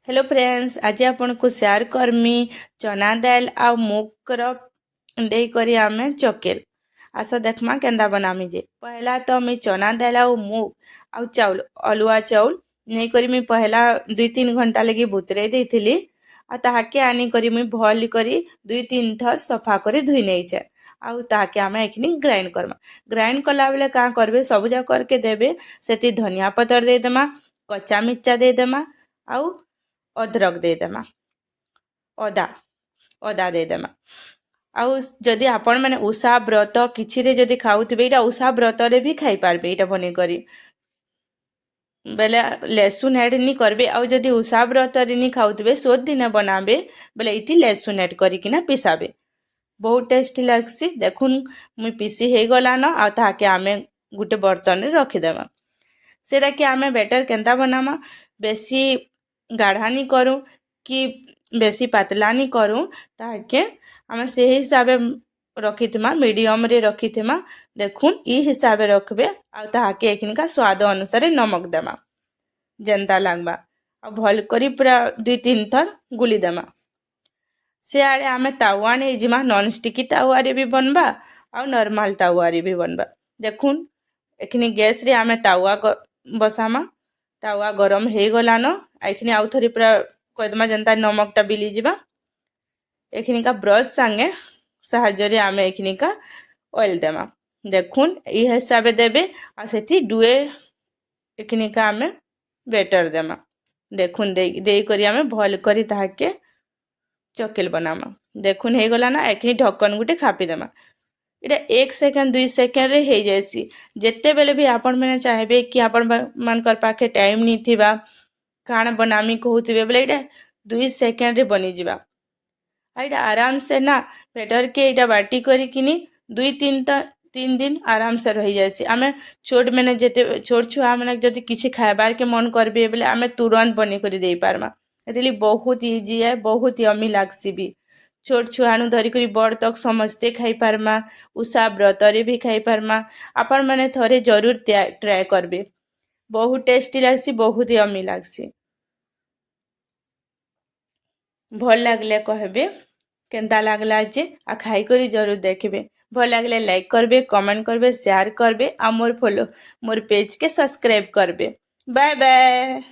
Hello friends, आज आपन को शेयर करमी चना दाल आ मुग दे करी आमे चकेल। आस देखमा केंदा बनामी जे पहला तो मैं चना दाल आ मुग आ चाउल अलुआ चाउल नहीं करी मैं पहला 2-3 घंटा लगी बुतरे देथिली आ ताहाके आनी करी मैं भल करी 2-3 थर सफा करी धुई नहीं छे आउ ताहाके आमे एखनी ग्राइंड करमा। ग्राइंड कला बेले का करबे सबुजा करके देबे सेती धनिया पतर दे देमा, कच्चा मिर्चा दे देमा आउ अदरक देदेमा, अदा अदा देदेमा। आउ जदि आपण मैंने उषा व्रत किछि जदि खाऊथिबे इटा उषा व्रत रे भी खाई पारबे इटा बने करी बेले लहसुन ऐड नहीं करबे। आउ जदि उषा व्रत रे नहीं खाऊथिबे सोद दिन बनाबे बेले इति लहसुन ऐड करिकिना पिसाबे बहुत टेस्टी लागसी। देखुन मुई पिसी हे गला न आ ताके आमे गुटे बर्तन रे रखी देमा। सेटा कि आमे बेटर केंता बनामा बेसी गाढ़ा नहीं करूँ कि बेसी पतला नहीं करूँ ताके आमे से हिसाब रखिथिमा मीडियम रे रखिथिमा। देखुन ई हिसाब रखबे आ ताके एखनिका स्वाद अनुसार नमक देमा जेंता लागबा आ भल करी पूरा 2-3 थर गुली देमा। से आड़े आमे तावा नहीं जिमा नॉन स्टिकी तावा रे भी बनबा आ नॉर्मल तावा रे भी बनबा। देखुन एखनी गैस रे आमे तावा बसामा, तावा गरम हे गला न एखनी आउ थरी पूरा कदमा जनता नमकटा बिली जिबा। एखनिका ब्रश संगे साहाଯ୍ୟରେ आमे एखनिका ऑयल देमा। देखुन ई हिसाब देबे आ सेठी दुए एखनिका आमे बेटर देमा। देखुन दे करी आमे भल करी ताके चकेल बनामा। देखुन हे गला ना एखनी ढक्कन गुटे खापी देमा। इटा 1 सेकेंड 2 सेकेंड रे हे जैसी जेते बेले भी आपण मैंने चाहेबे कि आपण मानकर पाखे टाइम नहीं थिबा काण बनामी कहूथिबे बोले इटा 2 सेकेंड रे बनी जिबा। आइटा आराम से ना बेटर के इटा बाटी करी किनी 2-3 दिन आराम से रही जासी। आमे छोट मैंने जेते छोट छुआ मैंने जदि किछि खाइबार के मन करबे बोले आमे तुरंत बनी करी देई पारमा। एतली बहुत इजी है, बहुत यमी लागसी भी। छोट छुआनु धरी करी बड़ तक समझते खाई पारमा, उषा व्रतरे भी खाई पारमा। आपण मैंने थरे जरूर ट्राए करबे, बहुत टेस्टी लागसी, बहुत यमी लागसी। भल लागले कहबे केंता लागला जे आ खाई करी जरूर देखबे। भल लागले लाइक करबे, कमेंट करबे, शेयर करबे आ मोर पेज के सब्सक्राइब करबे। Bye bye.